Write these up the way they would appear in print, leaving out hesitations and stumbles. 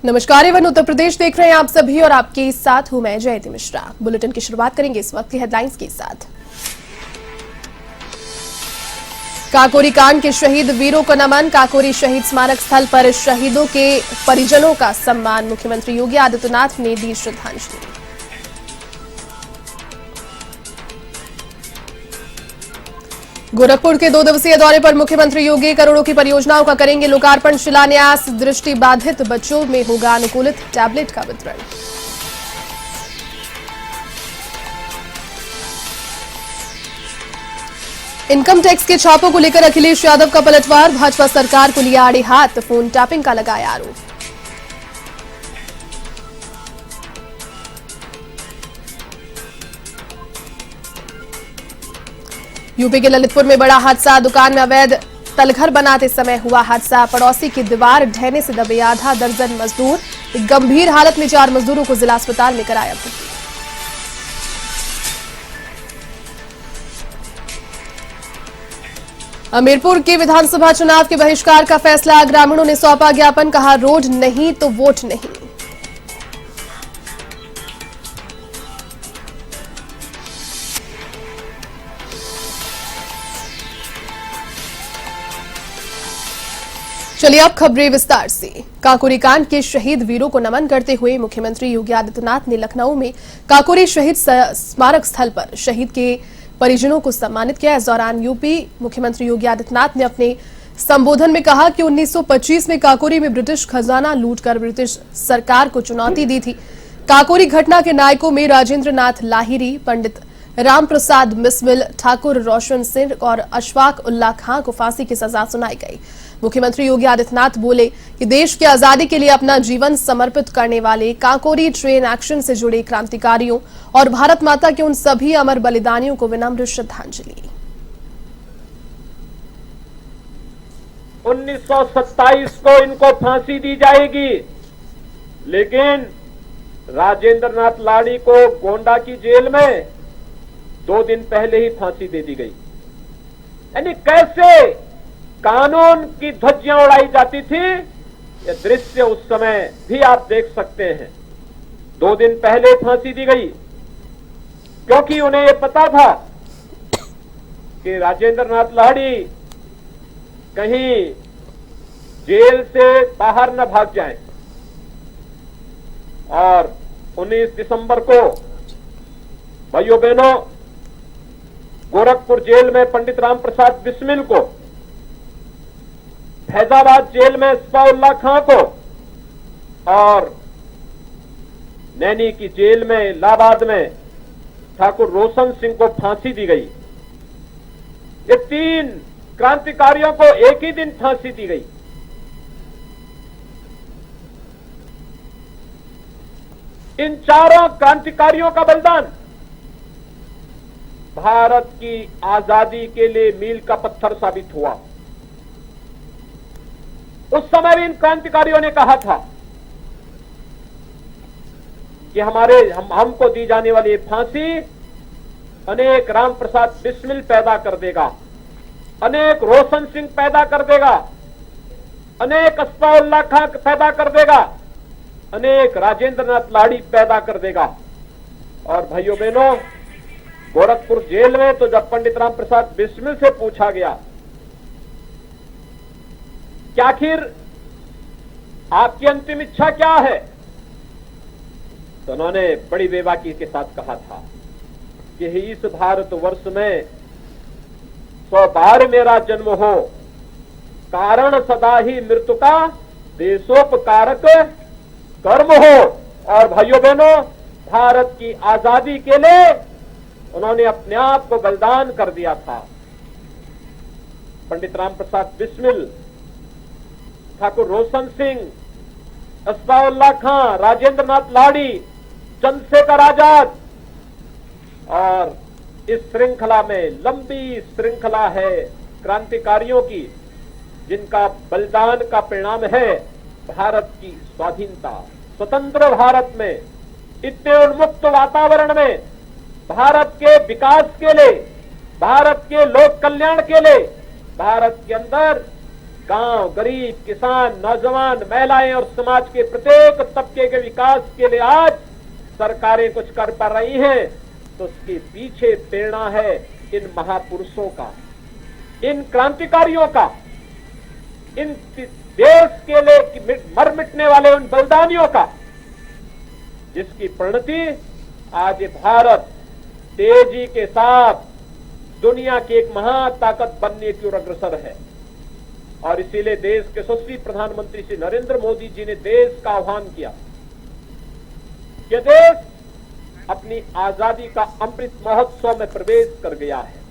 नमस्कार एवं उत्तर प्रदेश देख रहे हैं आप सभी और आपके साथ हूं मैं जयती मिश्रा। बुलेटिन की शुरुआत करेंगे इस वक्त की हेडलाइंस के साथ। काकोरी कांड के शहीद वीरों को नमन। काकोरी शहीद स्मारक स्थल पर शहीदों के परिजनों का सम्मान। मुख्यमंत्री योगी आदित्यनाथ ने दी श्रद्धांजलि। गोरखपुर के 2 दिवसीय दौरे पर मुख्यमंत्री योगी करोड़ों की परियोजनाओं का करेंगे लोकार्पण शिलान्यास। दृष्टि बाधित बच्चों में होगा अनुकूलित टैबलेट का वितरण। इनकम टैक्स के छापों को लेकर अखिलेश यादव का पलटवार। भाजपा सरकार को लिया आड़े हाथ, फोन टैपिंग का लगाया आरोप। यूपी के ललितपुर में बड़ा हादसा। दुकान में अवैध तलघर बनाते समय हुआ हादसा। पड़ोसी की दीवार ढहने से दबे आधा दर्जन मजदूर। गंभीर हालत में 4 मजदूरों को जिला अस्पताल में कराया भर्ती। हमीरपुर के विधानसभा चुनाव के बहिष्कार का फैसला। ग्रामीणों ने सौंपा ज्ञापन, कहा रोड नहीं तो वोट नहीं। चलिए अब खबरें विस्तार से। काकोरी कांड के शहीद वीरों को नमन करते हुए मुख्यमंत्री योगी आदित्यनाथ ने लखनऊ में काकोरी शहीद स्मारक स्थल पर शहीद के परिजनों को सम्मानित किया। इस दौरान यूपी मुख्यमंत्री योगी आदित्यनाथ ने अपने संबोधन में कहा कि 1925 में काकोरी में ब्रिटिश खजाना लूटकर ब्रिटिश सरकार को चुनौती दी थी। काकोरी घटना के नायकों में राजेंद्र नाथ लाहिरी, पंडित राम प्रसाद बिस्मिल, ठाकुर रोशन सिंह और अशफाक उल्लाह खां को फांसी की सजा सुनाई गई। मुख्यमंत्री योगी आदित्यनाथ बोले कि देश की आजादी के लिए अपना जीवन समर्पित करने वाले काकोरी ट्रेन एक्शन से जुड़े क्रांतिकारियों और भारत माता के उन सभी अमर बलिदानियों को विनम्र श्रद्धांजलि। 1927 को इनको फांसी दी जाएगी, लेकिन राजेंद्र नाथ लाहिड़ी को गोंडा की जेल में 2 दिन पहले ही फांसी दे दी गई। यानी कैसे कानून की ध्वजियां उड़ाई जाती थी, यह दृश्य उस समय भी आप देख सकते हैं। 2 दिन पहले फांसी दी गई क्योंकि उन्हें यह पता था कि राजेंद्र नाथ लाहिड़ी कहीं जेल से बाहर न भाग जाएं। और 19 दिसंबर को भाइयों बहनों गोरखपुर जेल में पंडित राम प्रसाद बिस्मिल को, फैजाबाद जेल में अशफाक उल्लाह खां को और नैनी की जेल में इलाहाबाद में ठाकुर रोशन सिंह को फांसी दी गई। ये 3 क्रांतिकारियों को एक ही दिन फांसी दी गई। इन चारों क्रांतिकारियों का बलिदान भारत की आजादी के लिए मील का पत्थर साबित हुआ। उस समय भी इन क्रांतिकारियों ने कहा था कि हमको दी जाने वाली फांसी अनेक राम प्रसाद बिस्मिल पैदा कर देगा, अनेक रोशन सिंह पैदा कर देगा, अनेक अशफाक उल्लाह खां पैदा कर देगा, अनेक राजेंद्र नाथ लाहिड़ी पैदा कर देगा। और भाइयों बहनों, गोरखपुर जेल में तो जब पंडित राम प्रसाद बिस्मिल से पूछा गया कि आखिर आपकी अंतिम इच्छा क्या है, तो उन्होंने बड़ी बेबाकी के साथ कहा था कि इस भारतवर्ष में 100 बार मेरा जन्म हो, कारण सदा ही मृत्यु का देशोपकारक कर्म हो। और भाइयों बहनों, भारत की आजादी के लिए उन्होंने अपने आप को बलिदान कर दिया था। पंडित राम प्रसाद बिस्मिल, ठाकुर रोशन सिंह, अशफाक उल्लाह खां, राजेंद्र नाथ लाहिड़ी, चंद्रशेखर आजाद, और इस श्रृंखला में लंबी श्रृंखला है क्रांतिकारियों की, जिनका बलिदान का परिणाम है भारत की स्वाधीनता। स्वतंत्र भारत में, इतने उन्मुक्त वातावरण में, भारत के विकास के लिए, भारत के लोक कल्याण के लिए, भारत के अंदर गांव, गरीब, किसान, नौजवान, महिलाएं और समाज के प्रत्येक तबके के विकास के लिए आज सरकारें कुछ कर पा रही हैं, तो उसके पीछे प्रेरणा है इन महापुरुषों का, इन क्रांतिकारियों का, इन देश के लिए मर मिटने वाले उन बलिदानियों का, जिसकी परिणति आज भारत तेजी के साथ दुनिया की एक महाताकत बनने की ओर अग्रसर है। और इसीलिए देश के यशस्वी प्रधानमंत्री श्री नरेंद्र मोदी जी ने देश का आह्वान किया कि देश अपनी आजादी का अमृत महोत्सव में प्रवेश कर गया है।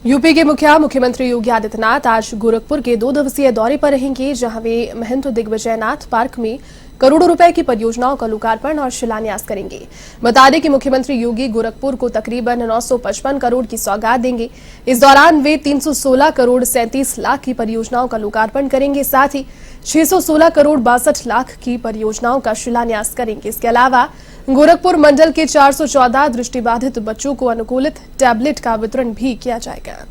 यूपी के मुख्यमंत्री योगी आदित्यनाथ आज गोरखपुर के 2 दिवसीय दौरे पर रहेंगे, जहां वे महंत दिग्विजयनाथ पार्क में करोड़ों रुपए की परियोजनाओं का लोकार्पण और शिलान्यास करेंगे। बता दें कि मुख्यमंत्री योगी गोरखपुर को तकरीबन 955 करोड़ की सौगात देंगे। इस दौरान वे 316 करोड़ 37 लाख की परियोजनाओं का लोकार्पण करेंगे, साथ ही 616 करोड़ 62 लाख की परियोजनाओं का शिलान्यास करेंगे। इसके अलावा गोरखपुर मंडल के 414 दृष्टिबाधित बच्चों को अनुकूलित टैबलेट का वितरण भी किया जाएगा।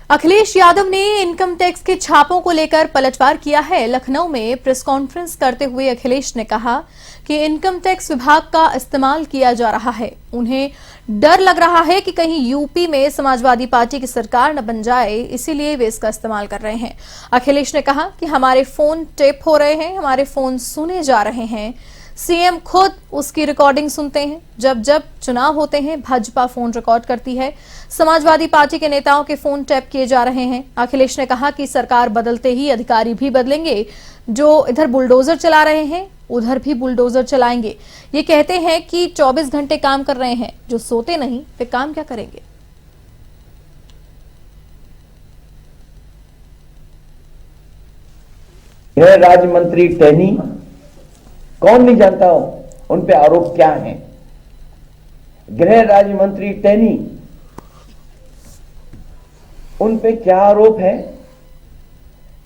अखिलेश यादव ने इनकम टैक्स के छापों को लेकर पलटवार किया है। लखनऊ में प्रेस कॉन्फ्रेंस करते हुए अखिलेश ने कहा कि इनकम टैक्स विभाग का इस्तेमाल किया जा रहा है। उन्हें डर लग रहा है कि कहीं यूपी में समाजवादी पार्टी की सरकार न बन जाए, इसीलिए वे इसका इस्तेमाल कर रहे हैं। अखिलेश ने कहा कि हमारे फोन टेप हो रहे हैं, हमारे फोन सुने जा रहे हैं। सीएम खुद उसकी रिकॉर्डिंग सुनते हैं। जब जब चुनाव होते हैं भाजपा फोन रिकॉर्ड करती है। समाजवादी पार्टी के नेताओं के फोन टैप किए जा रहे हैं। अखिलेश ने कहा कि सरकार बदलते ही अधिकारी भी बदलेंगे। जो इधर बुलडोजर चला रहे हैं उधर भी बुलडोजर चलाएंगे। ये कहते हैं कि 24 घंटे काम कर रहे हैं, जो सोते नहीं वे काम क्या करेंगे। गृह राज्य मंत्री टहनी, कौन नहीं जानता उन पे आरोप क्या है। गृह राज्य मंत्री टहनी, उन पे क्या आरोप है?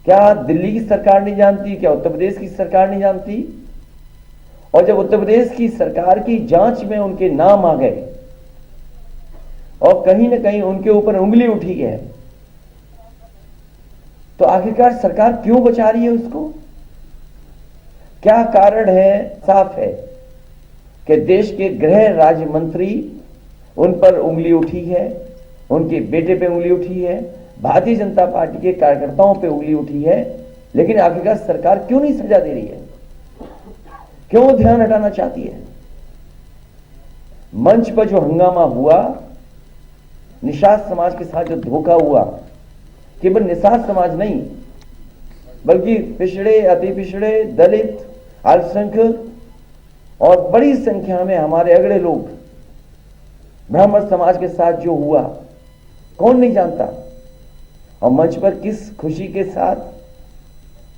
क्या दिल्ली की सरकार नहीं जानती? क्या उत्तर प्रदेश की सरकार नहीं जानती? और जब उत्तर प्रदेश की सरकार की जांच में उनके नाम आ गए और कहीं ना कहीं उनके ऊपर उंगली उठी है, तो आखिरकार सरकार क्यों बचा रही है उसको? क्या कारण है? साफ है कि देश के गृह राज्य मंत्री, उन पर उंगली उठी है, उनके बेटे पे उंगली उठी है, भारतीय जनता पार्टी के कार्यकर्ताओं पे उंगली उठी है, लेकिन आखिरकार सरकार क्यों नहीं सजा दे रही है? क्यों ध्यान हटाना चाहती है? मंच पर जो हंगामा हुआ, निषाद समाज के साथ जो धोखा हुआ, केवल निषाद समाज नहीं बल्कि पिछड़े, अति पिछड़े, दलित, अल्पसंख्यक और बड़ी संख्या में हमारे अगड़े लोग, ब्राह्मण समाज के साथ जो हुआ, कौन नहीं जानता? और मंच पर किस खुशी के साथ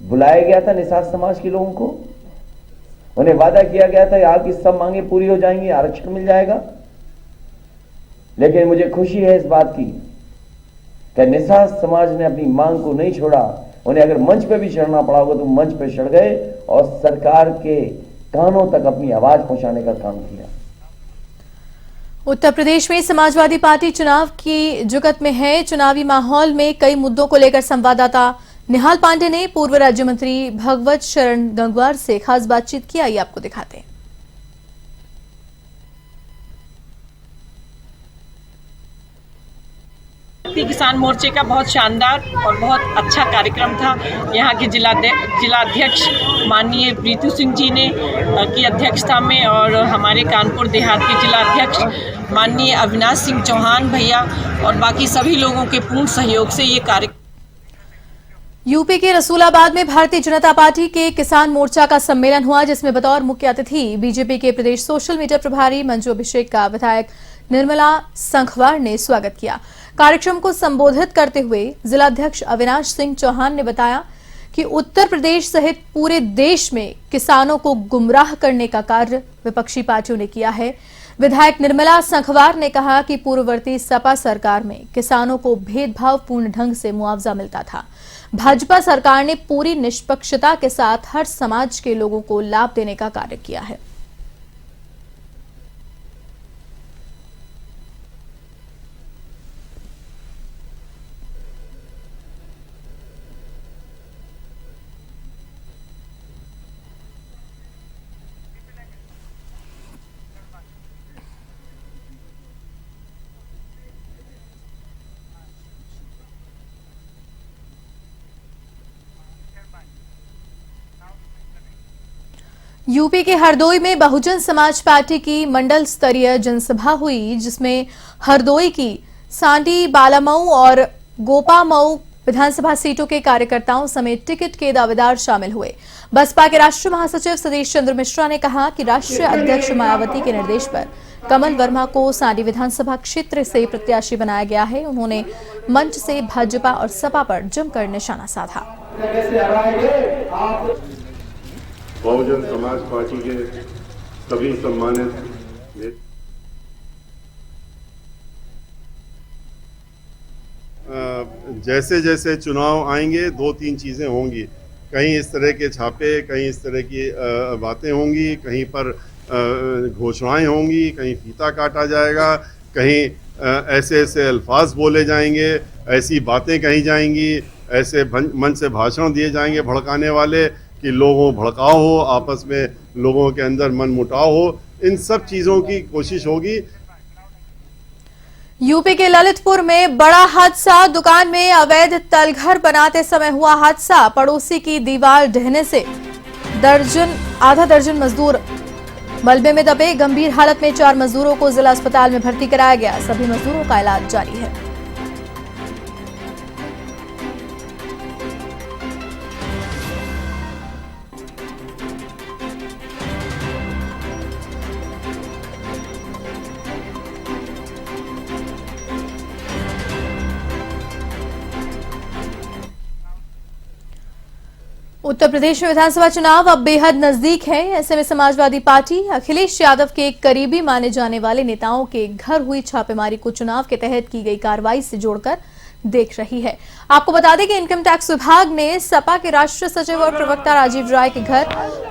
बुलाया गया था निषाद समाज के लोगों को। उन्हें वादा किया गया था कि आपकी सब मांगे पूरी हो जाएंगी, आरक्षण मिल जाएगा। लेकिन मुझे खुशी है इस बात की कि निषाद समाज ने अपनी मांग को नहीं छोड़ा। उन्हें अगर मंच पे भी चढ़ना पड़ा होगा तो मंच पे चढ़ गए और सरकार के कानों तक अपनी आवाज पहुंचाने का काम किया। उत्तर प्रदेश में समाजवादी पार्टी चुनाव की जुगत में है। चुनावी माहौल में कई मुद्दों को लेकर संवाददाता निहाल पांडे ने पूर्व राज्य मंत्री भगवत शरण गंगवार से खास बातचीत की। आइए आपको दिखाते हैं। किसान मोर्चे का बहुत शानदार और बहुत अच्छा कार्यक्रम था। यहाँ के जिलाध्यक्ष माननीय प्रीतू सिंह जी ने की अध्यक्षता में और हमारे कानपुर देहात के जिलाध्यक्ष माननीय अविनाश सिंह चौहान भैया और बाकी सभी लोगों के पूर्ण सहयोग से ये कार्यक्रम। यूपी के रसूलाबाद में भारतीय जनता पार्टी के किसान मोर्चा का सम्मेलन हुआ, जिसमें बतौर मुख्य अतिथि बीजेपी के प्रदेश सोशल मीडिया प्रभारी मंजू अभिषेक का विधायक निर्मला संखवार ने स्वागत किया। कार्यक्रम को संबोधित करते हुए जिलाध्यक्ष अविनाश सिंह चौहान ने बताया कि उत्तर प्रदेश सहित पूरे देश में किसानों को गुमराह करने का कार्य विपक्षी पार्टियों ने किया है। विधायक निर्मला संखवार ने कहा कि पूर्ववर्ती सपा सरकार में किसानों को भेदभावपूर्ण ढंग से मुआवजा मिलता था। भाजपा सरकार ने पूरी निष्पक्षता के साथ हर समाज के लोगों को लाभ देने का कार्य किया है। यूपी के हरदोई में बहुजन समाज पार्टी की मंडल स्तरीय जनसभा हुई, जिसमें हरदोई की सांडी, बालामऊ और गोपामऊ विधानसभा सीटों के कार्यकर्ताओं समेत टिकट के दावेदार शामिल हुए। बसपा के राष्ट्रीय महासचिव सतीश चंद्र मिश्रा ने कहा कि राष्ट्रीय अध्यक्ष मायावती के निर्देश पर कमल वर्मा को सांडी विधानसभा क्षेत्र से प्रत्याशी बनाया गया है। उन्होंने मंच से भाजपा और सपा पर जमकर निशाना साधा। बहुजन समाज पार्टी के सभी सम्मानित जैसे जैसे चुनाव आएंगे 2-3 चीज़ें होंगी। कहीं इस तरह के छापे, कहीं इस तरह की बातें होंगी, कहीं पर घोषणाएं होंगी, कहीं फीता काटा जाएगा, कहीं ऐसे ऐसे अल्फाज बोले जाएंगे, ऐसी बातें कही जाएंगी, ऐसे मंच से भाषण दिए जाएंगे भड़काने वाले कि लोगों भड़काव हो, आपस में लोगों के अंदर मन मुटाव हो। इन सब चीज़ों की कोशिश होगी। यूपी के ललितपुर में बड़ा हादसा। दुकान में अवैध तलघर बनाते समय हुआ हादसा। पड़ोसी की दीवार ढहने से आधा दर्जन मजदूर मलबे में दबे। गंभीर हालत में 4 मजदूरों को जिला अस्पताल में भर्ती कराया गया। सभी मजदूरों का इलाज जारी है। उत्तर प्रदेश में विधानसभा चुनाव अब बेहद नजदीक है। ऐसे में समाजवादी पार्टी अखिलेश यादव के करीबी माने जाने वाले नेताओं के घर हुई छापेमारी को चुनाव के तहत की गई कार्रवाई से जोड़कर देख रही है। आपको बता दें कि इनकम टैक्स विभाग ने सपा के राष्ट्रीय सचिव और प्रवक्ता राजीव राय के घर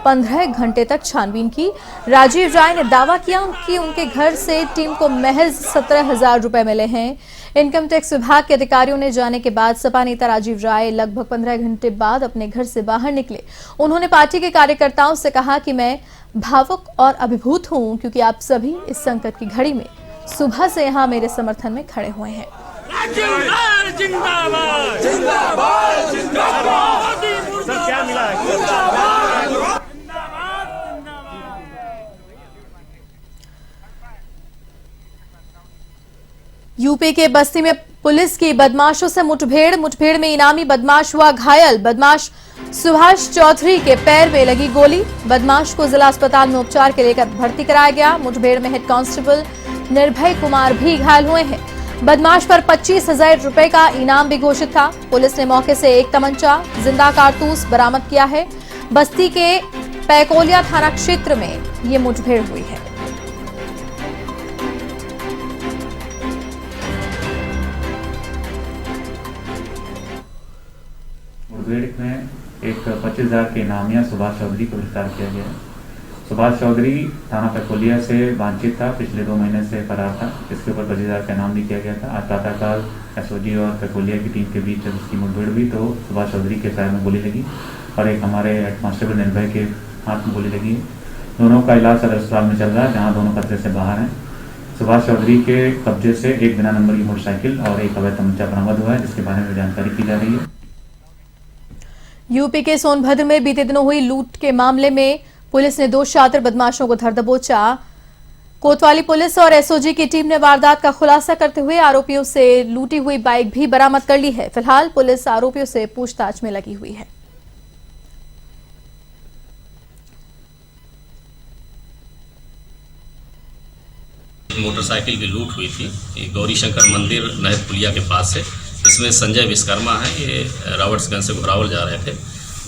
15 घंटे तक छानबीन की। राजीव राय ने दावा किया कि उनके घर से टीम को महज 17,000 रुपए मिले हैं। इनकम टैक्स विभाग के अधिकारियों ने जाने के बाद सपा नेता राजीव राय लगभग 15 घंटे बाद अपने घर से बाहर निकले। उन्होंने पार्टी के कार्यकर्ताओं से कहा कि मैं भावुक और अभिभूत हूं, क्योंकि आप सभी इस संकट की घड़ी में सुबह से यहां मेरे समर्थन में खड़े हुए हैं। जिंदाबाद जिंदाबाद जिंदाबाद सर क्या मिला है? यूपी के बस्ती में पुलिस की बदमाशों से मुठभेड़ में इनामी बदमाश हुआ घायल। बदमाश सुभाष चौधरी के पैर में लगी गोली। बदमाश को जिला अस्पताल में उपचार के लेकर भर्ती कराया गया। मुठभेड़ में हेड कांस्टेबल निर्भय कुमार भी घायल हुए हैं। बदमाश पर 25,000 रुपए का इनाम भी घोषित था। पुलिस ने मौके से एक तमंचा, जिंदा कारतूस बरामद किया है। बस्ती के पैकोलिया थाना क्षेत्र में ये मुठभेड़ हुई है। मुठभेड़ में एक 25,000 के इनामिया सुभाष चौधरी को गिरफ्तार किया गया है। सुभाष चौधरी थाना पैकोलिया से वांछित था, पिछले 2 महीने से फरार था। इसके ऊपर 25,000 का इनाम भी किया गया था। आज प्रातःकाल एसओजी और पैकोलिया की टीम के बीच जब उसकी मुठभेड़ हुई तो सुभाष चौधरी के पैर में गोली लगी और एक हमारे हेड कांस्टेबल निर्भय के हाथ में गोली लगी। दोनों का इलाज सदर अस्पताल में चल रहा है, जहाँ दोनों खतरे से बाहर हैं। सुभाष चौधरी के कब्जे से एक बिना नंबर की मोटरसाइकिल और एक अवैध तमंचा बरामद हुआ है, जिसके बारे में जानकारी की जा रही है। यूपी के सोनभद्र में बीते दिनों हुई लूट के मामले में पुलिस ने 2 शातिर बदमाशों को धर दबोचा। कोतवाली पुलिस और एसओजी की टीम ने वारदात का खुलासा करते हुए आरोपियों से लूटी हुई बाइक भी बरामद कर ली है। फिलहाल पुलिस आरोपियों से पूछताछ में लगी हुई है। एक मोटरसाइकिल की लूट हुई थी। ये गौरी शंकर मंदिर नहर पुलिया के पास से। इसमें संजय विश्वकर्मा हैं, ये रावर्ट्सगंज से घोरावल जा रहे थे,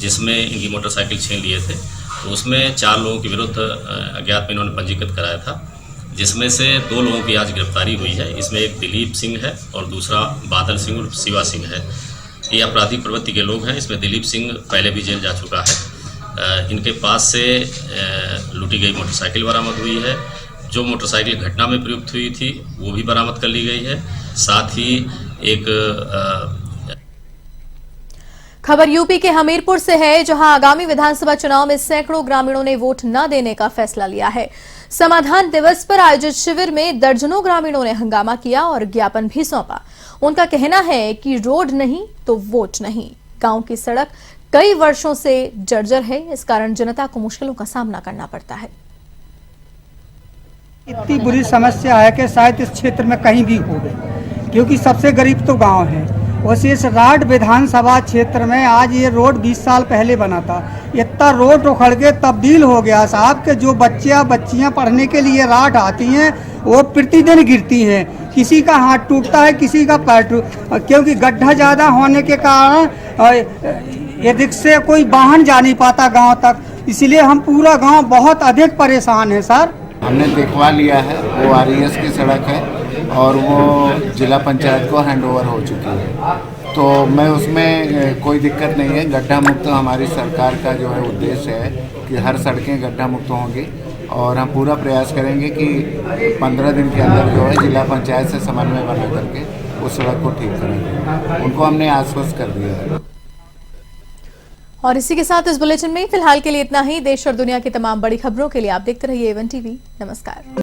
जिसमें इनकी मोटरसाइकिल छीन लिए थे। तो उसमें 4 लोगों के विरुद्ध अज्ञात में इन्होंने पंजीकृत कराया था, जिसमें से 2 लोगों की आज गिरफ्तारी हुई है। इसमें एक दिलीप सिंह है और दूसरा बादल सिंह और शिवा सिंह है। ये आपराधिक प्रवृत्ति के लोग हैं। इसमें दिलीप सिंह पहले भी जेल जा चुका है। इनके पास से लूटी गई मोटरसाइकिल बरामद हुई है। जो मोटरसाइकिल घटना में प्रयुक्त हुई थी वो भी बरामद कर ली गई है। साथ ही एक खबर यूपी के हमीरपुर से है, जहां आगामी विधानसभा चुनाव में सैकड़ों ग्रामीणों ने वोट न देने का फैसला लिया है। समाधान दिवस पर आयोजित शिविर में दर्जनों ग्रामीणों ने हंगामा किया और ज्ञापन भी सौंपा। उनका कहना है कि रोड नहीं तो वोट नहीं। गांव की सड़क कई वर्षों से जर्जर है, इस कारण जनता को मुश्किलों का सामना करना पड़ता है। इतनी बुरी समस्या है कि शायद इस क्षेत्र में कहीं भी हो गई, क्योंकि सबसे गरीब तो गांव है। वैसे इस राड विधानसभा क्षेत्र में आज ये रोड 20 साल पहले बना था, इतना रोड उखड़ के तब्दील हो गया साहब के जो बच्चियां पढ़ने के लिए राड आती हैं वो प्रतिदिन गिरती हैं। किसी का हाथ टूटता है, किसी का पैर क्योंकि गड्ढा ज़्यादा होने के कारण यदि से कोई वाहन जा नहीं पाता गांव तक, इसलिए हम पूरा गांव बहुत अधिक परेशान है सर। हमने देखवा लिया है, वो RES की सड़क है और वो जिला पंचायत को हैंडओवर हो चुकी है, तो मैं उसमें कोई दिक्कत नहीं है। गड्ढा मुक्त हमारी सरकार का जो है उद्देश्य है कि हर सड़कें गड्ढा मुक्त होंगी और हम पूरा प्रयास करेंगे कि 15 दिन के अंदर जो है जिला पंचायत से समन्वय बना करके उस सड़क को ठीक करेंगे। उनको हमने आश्वस्त कर दिया है। और इसी के साथ इस बुलेटिन में फिलहाल के लिए इतना ही। देश और दुनिया की तमाम बड़ी खबरों के लिए आप देखते रहिए A1 TV। नमस्कार।